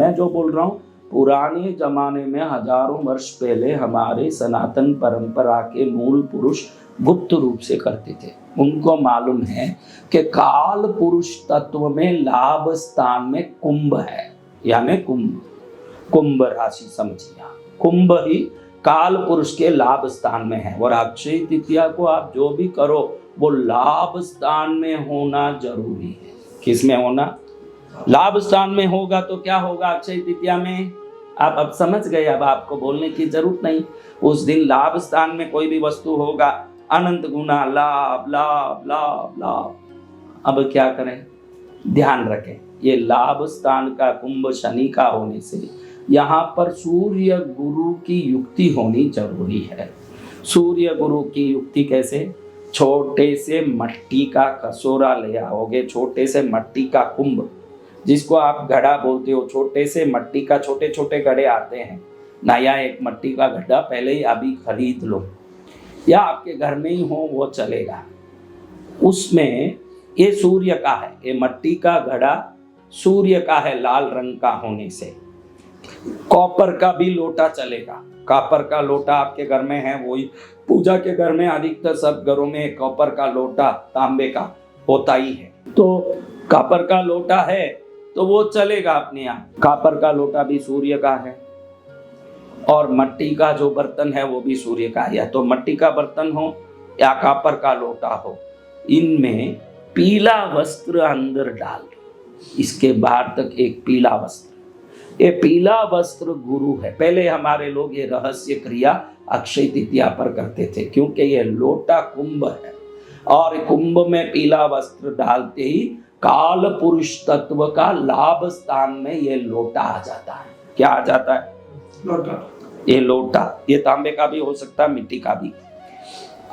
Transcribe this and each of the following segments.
मैं जो बोल रहा हूँ पुराने जमाने में हजारों वर्ष पहले हमारे सनातन परंपरा के मूल पुरुष गुप्त रूप से करते थे। उनको मालूम है कि काल पुरुष तत्व में लाभ स्थान में कुंभ है, यानी कुंभ राशि समझिए, कुंभ ही काल पुरुष के लाभ स्थान में है। और अक्षय तृतीया को आप जो भी करो वो लाभ स्थान में होना जरूरी है। किस में होना? लाभ स्थान में होगा तो क्या होगा अक्षय तृतीया में? आप अब समझ गए, अब आपको बोलने की जरूरत नहीं। उस दिन लाभ स्थान में कोई भी वस्तु होगा, अनंत गुना लाभ लाभ लाभ लाभ। अब क्या करें? ध्यान रखें, ये लाभ स्थान का कुंभ शनि का होने से यहाँ पर सूर्य गुरु की युक्ति होनी जरूरी है। सूर्य गुरु की युक्ति कैसे? छोटे से मट्टी का कटोरा ले आओगे, छोटे से मट्टी का कुंभ, जिसको आप घड़ा बोलते हो, छोटे से मट्टी का छोटे छोटे घड़े आते हैं, नया एक मट्टी का घड़ा पहले ही अभी खरीद लो, या आपके घर में ही हो वो चलेगा। उसमें ये सूर्य का है, ये मट्टी का घड़ा सूर्य का है लाल रंग का होने से। कॉपर का भी लोटा चलेगा, कॉपर का लोटा आपके घर में है, वही पूजा के घर में अधिकतर सब घरों में कॉपर का लोटा तांबे का होता ही है, तो कॉपर का लोटा है तो वो चलेगा अपने यहाँ। कॉपर का लोटा भी सूर्य का है, और मट्टी का जो बर्तन है वो भी सूर्य का है। या तो मट्टी का बर्तन हो या कॉपर का लोटा हो, इनमें पीला वस्त्र अंदर डाल दो, इसके बाहर तक एक पीला वस्त्र। ये पीला वस्त्र गुरु है। पहले हमारे लोग ये रहस्य क्रिया अक्षय तृतीया पर करते थे, क्योंकि ये लोटा कुंभ है, और कुंभ में पीला वस्त्र डालते ही काल पुरुष तत्व का लाभ स्थान में ये लोटा आ जाता है। क्या आ जाता है? लोटा। ये लोटा, ये तांबे का भी हो सकता है, मिट्टी का भी।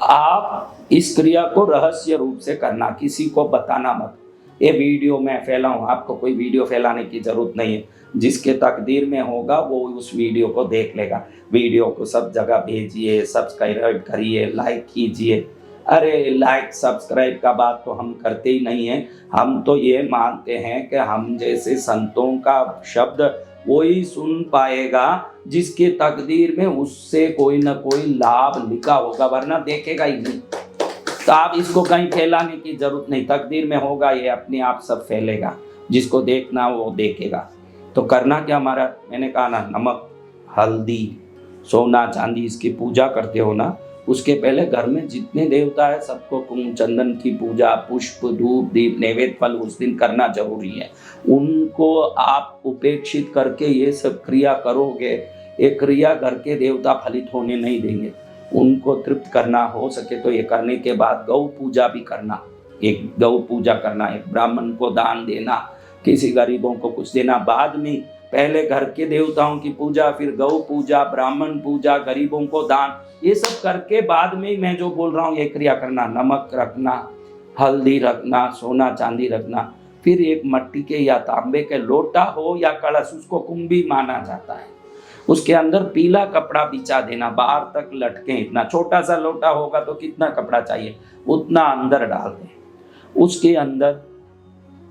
आप इस क्रिया को रहस्य रूप से करना, किसी को बताना मत। ये वीडियो मैं फैलाऊं, आपको कोई वीडियो फैलाने की जरूरत नहीं है। जिसके तकदीर में होगा वो उस वीडियो को देख लेगा। वीडियो को सब जगह भेजिए, सब्सक्राइब करिए, लाइक कीजिए। अरे लाइक सब्सक्राइब का बात तो हम करते ही नहीं हैं। हम तो ये मानते हैं कि हम जैसे संतों का शब्द वही सुन पाएगा जिसके तकदीर में उससे कोई ना कोई लाभ लिखा होगा, वरना देखेगा ही नहीं। तो आप इसको कहीं फैलाने की जरूरत नहीं, तकदीर में होगा ये अपने आप सब फैलेगा, जिसको देखना वो देखेगा। तो करना क्या हमारा, मैंने कहा ना, नमक, हल्दी, सोना चांदी, इसकी पूजा करते हो ना, उसके पहले घर में जितने देवता है सबको कुंभ चंदन की पूजा, पुष्प धूप दीप नैवेद्य फल उस दिन करना जरूरी है। उनको आप उपेक्षित करके ये सब क्रिया करोगे, ये क्रिया घर के देवता फलित होने नहीं देंगे। उनको तृप्त करना हो सके तो ये करने के बाद गौ पूजा भी करना, एक गौ पूजा करना, एक ब्राह्मण को दान देना, किसी गरीबों को कुछ देना। बाद में पहले घर के देवताओं की पूजा, फिर गौ पूजा, ब्राह्मण पूजा, गरीबों को दान, ये सब करके बाद में मैं जो बोल रहा हूँ ये क्रिया करना। नमक रखना, हल्दी रखना, सोना चांदी रखना, फिर एक मट्टी के या तांबे के लोटा हो या कलश, उसको कुंभी माना जाता है, उसके अंदर पीला कपड़ा बिछा देना, बाहर तक लटके। इतना छोटा सा लोटा होगा तो कितना कपड़ा चाहिए उतना अंदर डाल दें। उसके अंदर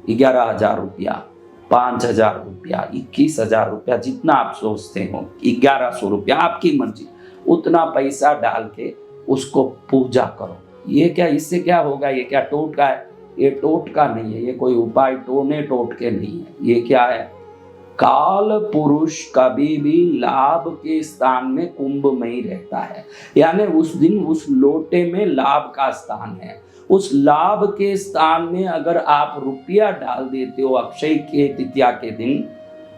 11,000 रुपया, 5,000 रुपया, 21,000 रुपया, जितना आप सोचते हो, 1100 रुपया, आपकी मर्जी, उतना पैसा डाल के उसको पूजा करो। ये क्या, इससे क्या होगा? ये क्या टोटका है? ये टोटका नहीं है, ये कोई उपाय टोने टोटके नहीं है। ये क्या है? काल पुरुष कभी भी लाभ के स्थान में कुंभ में ही रहता है, यानी उस दिन उस लोटे में लाभ का स्थान है। उस लाभ के स्थान में अगर आप रुपया डाल देते हो अक्षय के तृतीया के दिन,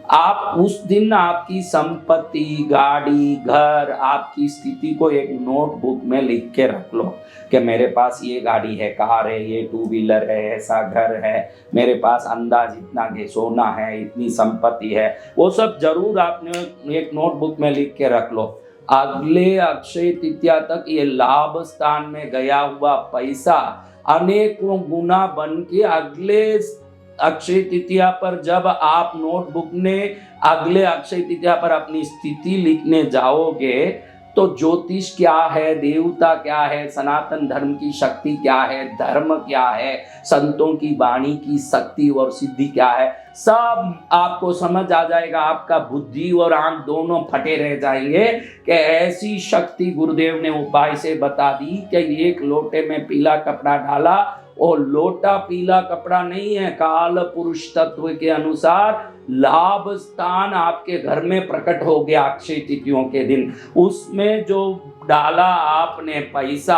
आप उस दिन आपकी संपत्ति, गाड़ी, घर, आपकी स्थिति को एक नोटबुक में लिख के रख लो कि मेरे पास ये गाड़ी है, कार है, ये 2 व्हीलर है, ऐसा घर है, मेरे पास अंदाज इतना सोना है, इतनी संपत्ति है। वो सब जरूर आपने एक नोटबुक में लिख के रख लो। अगले अक्षय तृतीया तक ये लाभ स्थान में गया हुआ पैसा अनेकों गुना बन के अगले अक्षय तृतीया पर जब आप नोटबुक में अगले अक्षय तृतीया पर अपनी स्थिति लिखने जाओगे तो ज्योतिष क्या है, देवता क्या है, सनातन धर्म की शक्ति क्या है, धर्म क्या है, संतों की वाणी की शक्ति और सिद्धि क्या है, सब आपको समझ आ जाएगा। आपका बुद्धि और आंख दोनों फटे रह जाएंगे कि ऐसी शक्ति गुरुदेव ने उपाय से बता दी कि एक लोटे में पीला कपड़ा डाला, और लोटा पीला कपड़ा नहीं है, काल पुरुष तत्व के अनुसार लाभ स्थान आपके घर में प्रकट हो गया अक्षय तिथियों के दिन। उसमें जो डाला आपने पैसा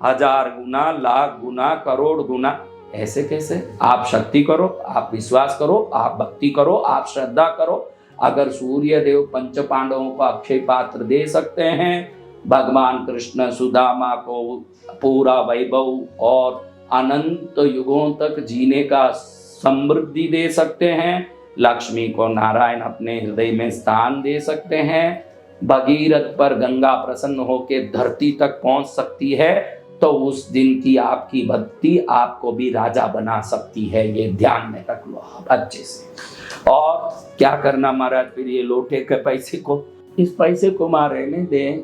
1000 गुना, लाख गुना, करोड़ गुना, ऐसे कैसे? आप शक्ति करो, आप विश्वास करो, आप भक्ति करो, आप श्रद्धा करो। अगर सूर्य देव पंच पांडवों को अक्षय पात्र दे सकते हैं, भगवान कृष्ण सुदामा को पूरा वैभव और अनंत युगों तक जीने का समृद्धि दे सकते हैं, लक्ष्मी को नारायण अपने हृदय में स्थान दे सकते हैं, भगीरथ पर गंगा प्रसन्न होकर धरती तक पहुंच सकती है, तो उस दिन की आपकी भक्ति आपको भी राजा बना सकती है। ये ध्यान में रख लो आप अच्छे से। और क्या करना महाराज, फिर ये लोटे के पैसे को, इस पैसे को मां रहने दें,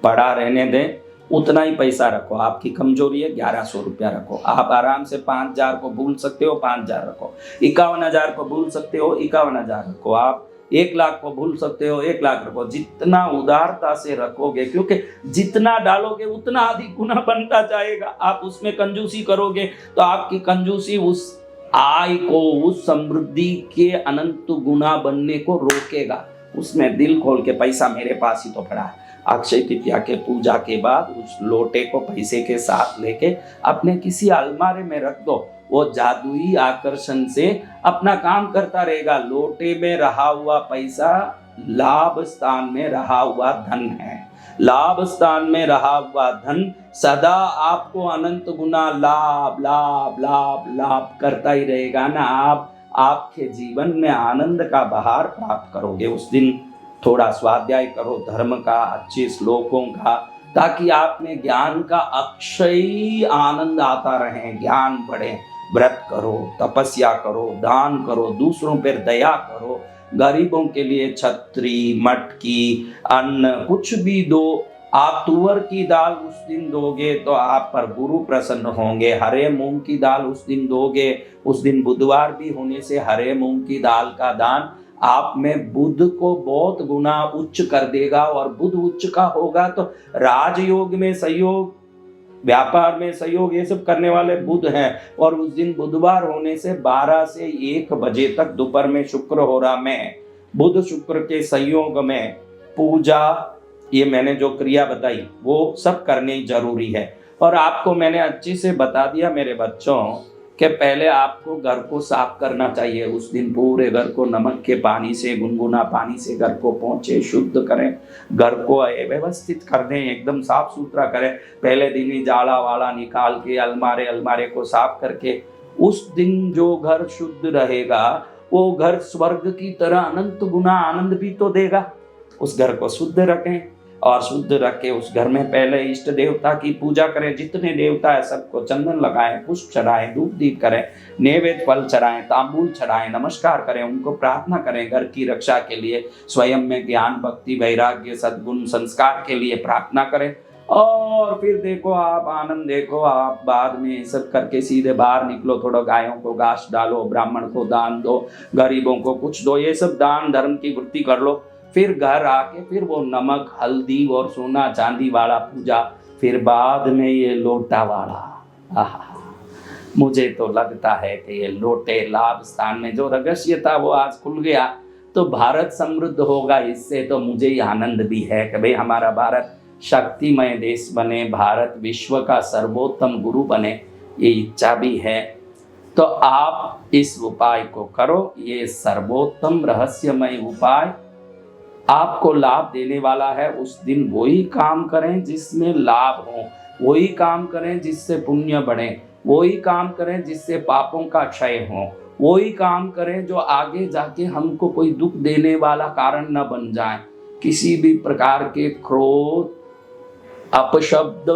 पड़ा रहने दें, उतना ही पैसा रखो। आपकी कमजोरी है, 1100 रुपया रखो। आप आराम से 5000 को भूल सकते हो, 5000 रखो। 51,000 को भूल सकते हो, 51,000 रखो। आप 1,00,000 को भूल सकते हो, 1,00,000 रखो। जितना उदारता से रखोगे, क्योंकि जितना डालोगे उतना अधिक गुना बनता जाएगा। आप उसमें कंजूसी करोगे तो आपकी कंजूसी उस आय को, उस समृद्धि के अनंत गुना बनने को रोकेगा। उसमें दिल खोल के, पैसा मेरे पास ही तो पड़ा है, अक्षय तृतीया के पूजा के बाद उस लोटे को पैसे के साथ लेके अपने किसी अलमारे में रख दो। वो जादुई आकर्षण से अपना काम करता रहेगा। लोटे में रहा हुआ पैसा लाभ स्थान में रहा हुआ धन है। लाभ स्थान में रहा हुआ धन सदा आपको अनंत गुना लाभ लाभ लाभ लाभ करता ही रहेगा ना। आप आपके जीवन में आनंद का बहार प्राप्त करोगे। उस दिन थोड़ा स्वाध्याय करो धर्म का, अच्छे श्लोकों का, ताकि आप में ज्ञान का अक्षय आनंद आता रहे, ज्ञान बढ़े। व्रत करो, तपस्या करो, दान करो, दूसरों पर दया करो, गरीबों के लिए छतरी, मटकी, अन्न कुछ भी दो। आप तुअर की दाल उस दिन दोगे तो आप पर गुरु प्रसन्न होंगे। हरे मूंग की दाल उस दिन दोगे, उस दिन बुधवार भी होने से हरे मूंग की दाल का दान आप में बुध को बहुत गुना उच्च कर देगा। और बुध उच्च का होगा तो राजयोग में सहयोग, व्यापार में सहयोग, ये सब करने वाले बुध हैं। और उस दिन बुधवार होने से 12 से 1 बजे तक दोपहर में शुक्र हो रहा में बुध शुक्र के संयोग में पूजा, ये मैंने जो क्रिया बताई वो सब करनी जरूरी है। और आपको मैंने अच्छे से बता दिया मेरे बच्चों कि पहले आपको घर को साफ करना चाहिए। उस दिन पूरे घर को नमक के पानी से, गुनगुना पानी से घर को पोंछे, शुद्ध करें, घर को व्यवस्थित कर दें, एकदम साफ सुथरा करें। पहले दिन ही जाला वाला निकाल के अलमारे को साफ करके, उस दिन जो घर शुद्ध रहेगा वो घर स्वर्ग की तरह अनंत गुना आनंद भी तो देगा। उस घर को शुद्ध रखें और शुद्ध रख के उस घर में पहले इष्ट देवता की पूजा करें। जितने देवता है सबको चंदन लगाएं, पुष्प चढ़ाएं, धूप दीप करें, नैवेद्य फल चढ़ाएं, तांबूल चढ़ाएं, नमस्कार करें, उनको प्रार्थना करें घर की रक्षा के लिए, स्वयं में ज्ञान भक्ति वैराग्य सद्गुण संस्कार के लिए प्रार्थना करें। और फिर देखो आप आनंद देखो। आप बाद में सब करके सीधे बाहर निकलो, थोड़ा गायों को घास डालो, ब्राह्मण को दान दो, गरीबों को कुछ दो, ये सब दान धर्म की वृत्ति कर लो। फिर घर आके फिर वो नमक हल्दी और सोना चांदी वाला पूजा, फिर बाद में ये लोटा वाला। मुझे तो लगता है कि ये लोटे लाभ स्थान में जो रहस्य था वो आज खुल गया, तो भारत समृद्ध होगा। इससे तो मुझे ही आनंद भी है कि भाई हमारा भारत शक्तिमय देश बने, भारत विश्व का सर्वोत्तम गुरु बने, ये इच्छा भी है। तो आप इस उपाय को करो। ये सर्वोत्तम रहस्यमय उपाय आपको लाभ देने वाला है। उस दिन वही काम करें जिसमें लाभ हो, वही काम करें जिससे पुण्य बढ़े, वही काम करें जिससे पापों का क्षय हो, वही काम करें जो आगे जाके हमको कोई दुख देने वाला कारण न बन जाए। किसी भी प्रकार के क्रोध, अपशब्द,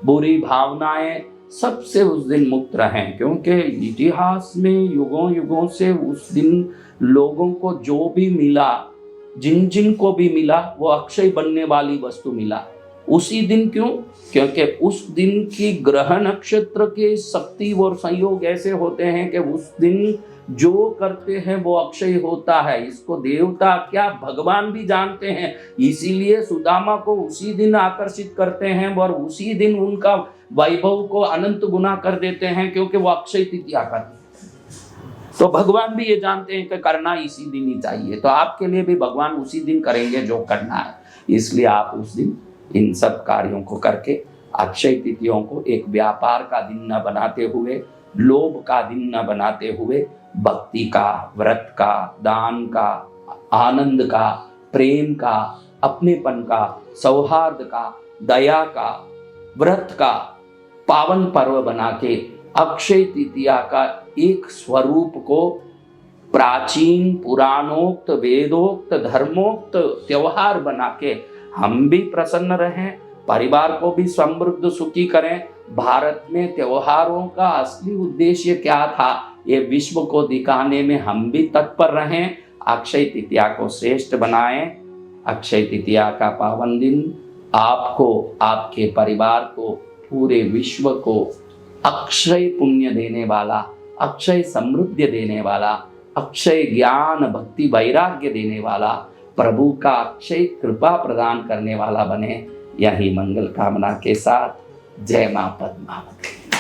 बुरी भावनाएं सबसे उस दिन मुक्त रहें। क्योंकि इतिहास में युगों युगों से उस दिन लोगों को जो भी मिला, जिन जिन को भी मिला वो अक्षय बनने वाली वस्तु मिला। उसी दिन क्यों? क्योंकि उस दिन की ग्रह नक्षत्र के शक्ति और संयोग ऐसे होते हैं कि उस दिन जो करते हैं वो अक्षय होता है। इसको देवता क्या भगवान भी जानते हैं, इसीलिए सुदामा को उसी दिन आकर्षित करते हैं और उसी दिन उनका वैभव को अनंत गुना कर देते हैं, क्योंकि वो अक्षय तृतीया करते हैं। तो भगवान भी ये जानते हैं कि करना इसी दिन ही चाहिए, तो आपके लिए भी भगवान उसी दिन करेंगे जो करना है। इसलिए आप उस दिन इन सब कार्यों को करके अक्षय तिथियों को एक व्यापार का दिन न बनाते हुए, लोभ का दिन न बनाते हुए, भक्ति का, व्रत का, दान का, आनंद का, प्रेम का, अपनेपन का, सौहार्द का, दया का, व्रत का पावन पर्व बना के अक्षय तृतीया का एक स्वरूप को प्राचीन पुराणोक्त वेदोक्त धर्मोक्त त्योहार बना के हम भी प्रसन्न रहें, परिवार को भी समृद्ध सुखी करें। भारत में त्योहारों का असली उद्देश्य क्या था, ये विश्व को दिखाने में हम भी तत्पर रहें। अक्षय तृतीया को श्रेष्ठ बनाएं। अक्षय तृतीया का पावन दिन आपको, आपके परिवार को, पूरे विश्व को अक्षय पुण्य देने वाला, अक्षय समृद्धि देने वाला, अक्षय ज्ञान भक्ति वैराग्य देने वाला, प्रभु का अक्षय कृपा प्रदान करने वाला बने। यही मंगल कामना के साथ जय मां पद्मावती।